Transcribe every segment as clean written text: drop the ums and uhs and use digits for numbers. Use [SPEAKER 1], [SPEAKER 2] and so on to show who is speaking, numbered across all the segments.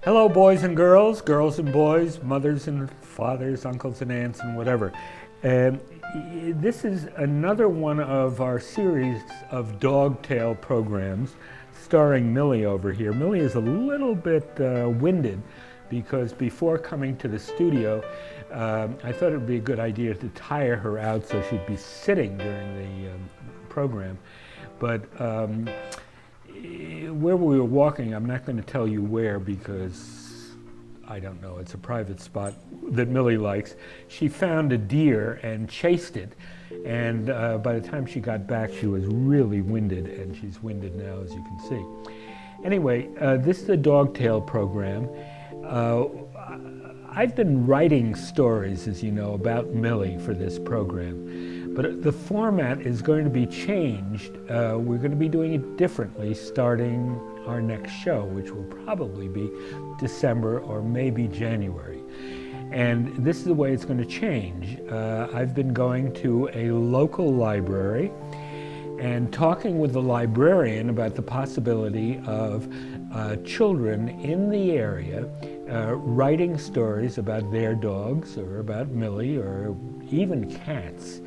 [SPEAKER 1] Hello, boys and girls and boys, mothers and fathers, uncles and aunts, and whatever. This is another one of our series of Dogtail programs starring Millie over here. Millie is a little bit winded because before coming to the studio, I thought it would be a good idea to tire her out so she'd be sitting during the program. But where we were walking, I'm not going to tell you where because I don't know, it's a private spot that Millie likes. She found a deer and chased it, and by the time she got back she was really winded, and she's winded now, as you can see. Anyway, this is the Dogtail program. I've been writing stories, as you know, about Millie for this program. But the format is going to be changed. We're going to be doing it differently starting our next show, which will probably be December or maybe January. And this is the way it's going to change. I've been going to a local library and talking with the librarian about the possibility of children in the area writing stories about their dogs or about Millie or even cats,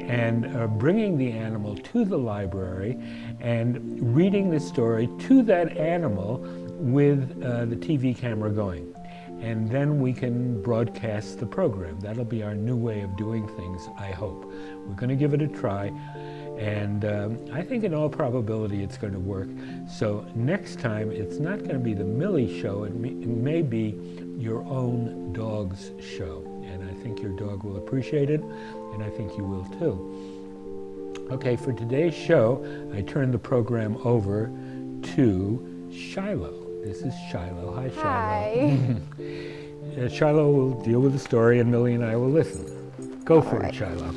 [SPEAKER 1] and bringing the animal to the library and reading the story to that animal with the TV camera going. And then we can broadcast the program. That'll be our new way of doing things, I hope. We're going to give it a try, and I think in all probability it's going to work. So next time it's not going to be the Millie show, it may be your own dog's show. And I think your dog will appreciate it, and I think you will too. Okay, for today's show, I turn the program over to Shiloh. This is Shiloh. Hi, Shiloh.
[SPEAKER 2] Hi.
[SPEAKER 1] Shiloh will deal with the story, and Millie and I will listen. Go for it, Shiloh.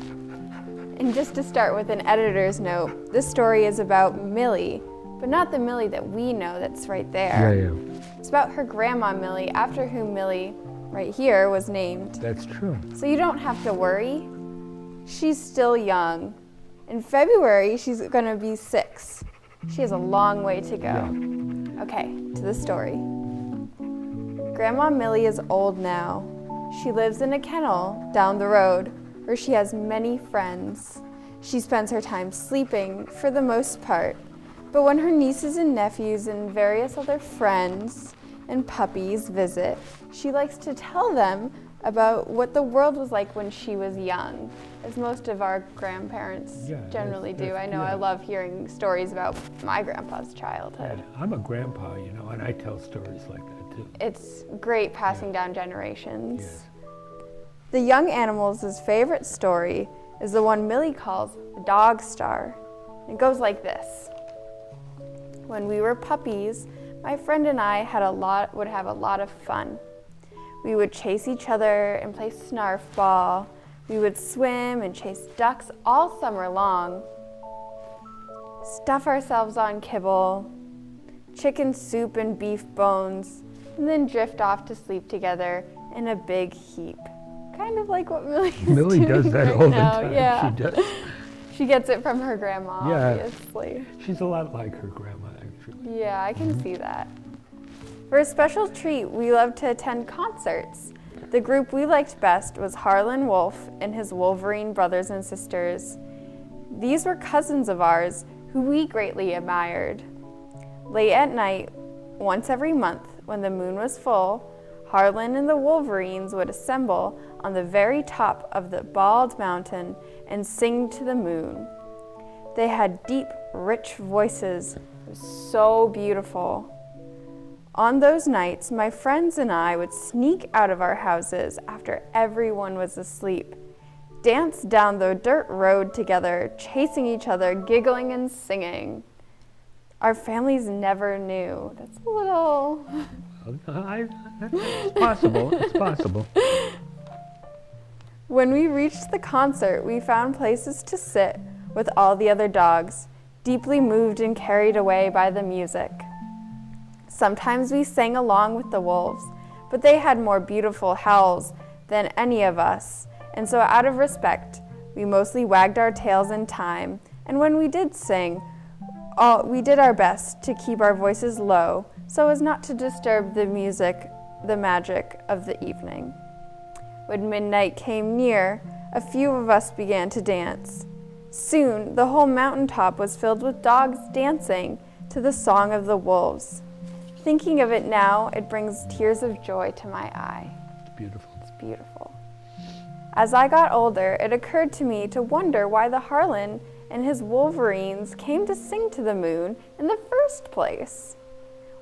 [SPEAKER 2] And just to start with an editor's note, this story is about Millie, but not the Millie that we know that's right there.
[SPEAKER 1] Yeah.
[SPEAKER 2] It's about her grandma Millie, after whom Millie, right here, was named.
[SPEAKER 1] That's true.
[SPEAKER 2] So you don't have to worry. She's still young. In February, she's gonna be 6. She has a long way to go.
[SPEAKER 1] Yeah.
[SPEAKER 2] Okay, to the story. Grandma Millie is old now. She lives in a kennel down the road where she has many friends. She spends her time sleeping for the most part, but when her nieces and nephews and various other friends and puppies visit, she likes to tell them about what the world was like when she was young, as most of our grandparents generally do. I know I love hearing stories about my grandpa's childhood.
[SPEAKER 1] Yeah, I'm a grandpa, you know, and I tell stories like that too.
[SPEAKER 2] It's great passing down generations.
[SPEAKER 1] Yes.
[SPEAKER 2] The young animals' favorite story is the one Millie calls the Dog Star. It goes like this. When we were puppies, my friend and I would have a lot of fun. We would chase each other and play snarf ball. We would swim and chase ducks all summer long. Stuff ourselves on kibble, chicken soup and beef bones, and then drift off to sleep together in a big heap. Kind of like what Millie
[SPEAKER 1] does that
[SPEAKER 2] right
[SPEAKER 1] all
[SPEAKER 2] now.
[SPEAKER 1] the time.
[SPEAKER 2] Yeah.
[SPEAKER 1] She does.
[SPEAKER 2] She gets it from her grandma, obviously.
[SPEAKER 1] She's a lot like her grandma, actually.
[SPEAKER 2] Yeah, I can see that. For a special treat, we loved to attend concerts. The group we liked best was Harlan Wolf and his Wolverine brothers and sisters. These were cousins of ours who we greatly admired. Late at night, once every month, when the moon was full, Harlan and the Wolverines would assemble on the very top of the bald mountain and sing to the moon. They had deep, rich voices. It was so beautiful. On those nights, my friends and I would sneak out of our houses after everyone was asleep, dance down the dirt road together, chasing each other, giggling and singing. Our families never knew. That's a little...
[SPEAKER 1] It's possible. It's possible.
[SPEAKER 2] When we reached the concert, we found places to sit with all the other dogs, deeply moved and carried away by the music. Sometimes we sang along with the wolves, but they had more beautiful howls than any of us, and so out of respect, we mostly wagged our tails in time, and when we did sing, we did our best to keep our voices low so as not to disturb the magic of the evening. When midnight came near, a few of us began to dance. Soon, the whole mountaintop was filled with dogs dancing to the song of the wolves. Thinking of it now, it brings tears of joy to my eye.
[SPEAKER 1] It's beautiful.
[SPEAKER 2] It's beautiful. As I got older, it occurred to me to wonder why the Harlan and his wolverines came to sing to the moon in the first place.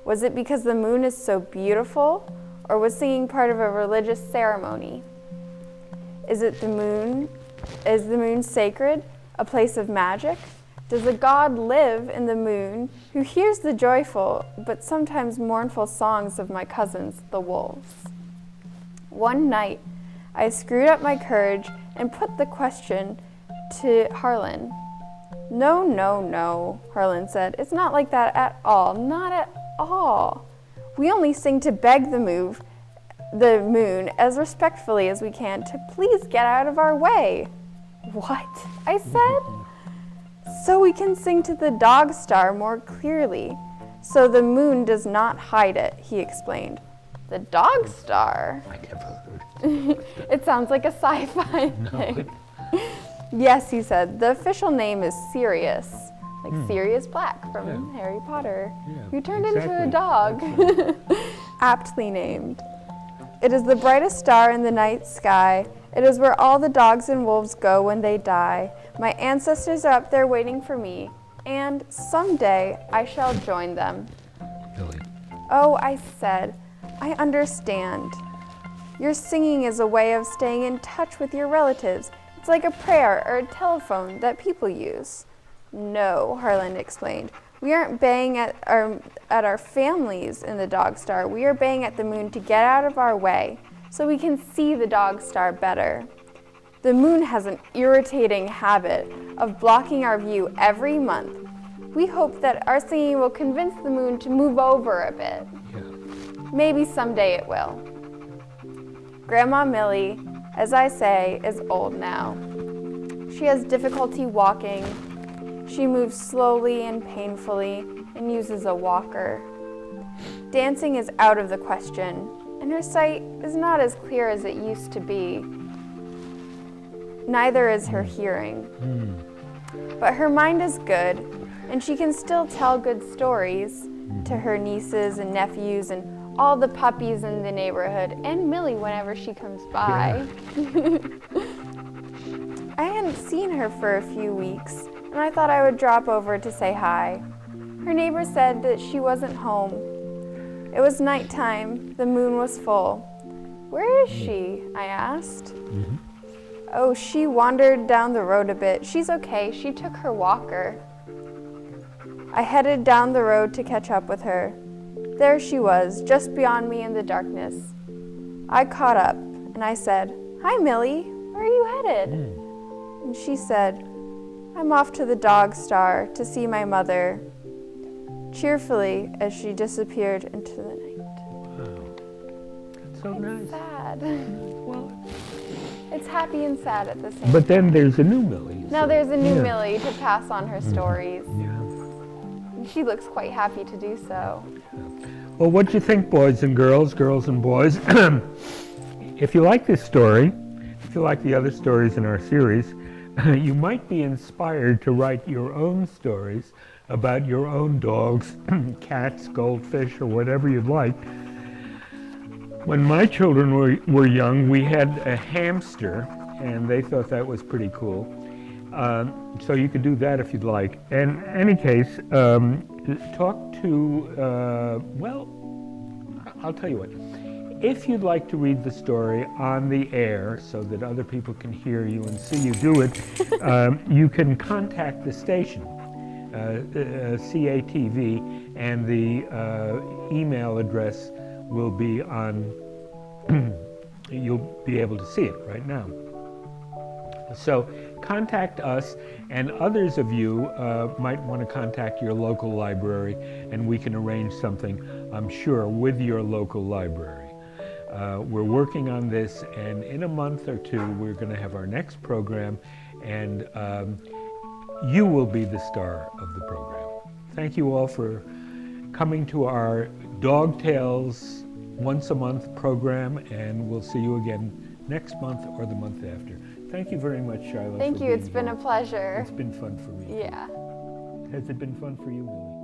[SPEAKER 2] Was it because the moon is so beautiful, or was singing part of a religious ceremony? Is the moon sacred, a place of magic? Does a god live in the moon who hears the joyful but sometimes mournful songs of my cousins, the wolves? One night, I screwed up my courage and put the question to Harlan. No, no, no, Harlan said. It's not like that at all, not at all. We only sing to beg the moon as respectfully as we can to please get out of our way. What? I said. So we can sing to the dog star more clearly, so the moon does not hide it, he explained. The dog star?
[SPEAKER 1] I never heard.
[SPEAKER 2] It sounds like a sci-fi thing. Yes, he said. The official name is Sirius, like Sirius Black from Harry Potter, who turned into a dog. Aptly named. It is the brightest star in the night sky. It is where all the dogs and wolves go when they die. My ancestors are up there waiting for me, and someday I shall join them.
[SPEAKER 1] Really?
[SPEAKER 2] Oh, I said, I understand. Your singing is a way of staying in touch with your relatives. It's like a prayer or a telephone that people use. No, Harlan explained. We aren't baying at our families in the dog star. We are baying at the moon to get out of our way so we can see the dog star better. The moon has an irritating habit of blocking our view every month. We hope that our singing will convince the moon to move over a bit.
[SPEAKER 1] Yeah.
[SPEAKER 2] Maybe someday it will. Grandma Millie, as I say, is old now. She has difficulty walking. She moves slowly and painfully and uses a walker. Dancing is out of the question, and her sight is not as clear as it used to be. Neither is her hearing. But her mind is good, and she can still tell good stories to her nieces and nephews and all the puppies in the neighborhood, and Millie whenever she comes by. I hadn't seen her for a few weeks, and I thought I would drop over to say hi. Her neighbor said that she wasn't home. It was nighttime. The moon was full. Where is she? I asked. Oh, she wandered down the road a bit. She's okay. She took her walker. I headed down the road to catch up with her. There she was, just beyond me in the darkness. I caught up, and I said, Hi, Millie. Where are you headed? And she said, I'm off to the dog star to see my mother, cheerfully as she disappeared into the night.
[SPEAKER 1] Wow. That's so nice.
[SPEAKER 2] Sad.
[SPEAKER 1] Well,
[SPEAKER 2] It's happy and sad at the same time.
[SPEAKER 1] but then there's a new Millie.
[SPEAKER 2] Now there's a new Millie to pass on her stories.
[SPEAKER 1] Yeah.
[SPEAKER 2] She looks quite happy to do so.
[SPEAKER 1] Well, what do you think, boys and girls and boys? If you like this story, if you like the other stories in our series, you might be inspired to write your own stories about your own dogs, cats, goldfish, or whatever you'd like. When my children were young, we had a hamster, and they thought that was pretty cool. So you could do that if you'd like. In any case, talk to, well, I'll tell you what. If you'd like to read the story on the air so that other people can hear you and see you do it, you can contact the station, CATV, and the email address will be on, you'll be able to see it right now. So contact us, and others of you might want to contact your local library, and we can arrange something, I'm sure, with your local library. We're working on this, and in a month or two, we're going to have our next program, and you will be the star of the program. Thank you all for coming to our Dog Tales once a month program, and we'll see you again next month or the month after. Thank you very much, Shiloh.
[SPEAKER 2] Thank
[SPEAKER 1] for
[SPEAKER 2] you.
[SPEAKER 1] being
[SPEAKER 2] It's been
[SPEAKER 1] here.
[SPEAKER 2] a pleasure.
[SPEAKER 1] It's been fun for me.
[SPEAKER 2] Yeah.
[SPEAKER 1] Has it been fun for you, Lily?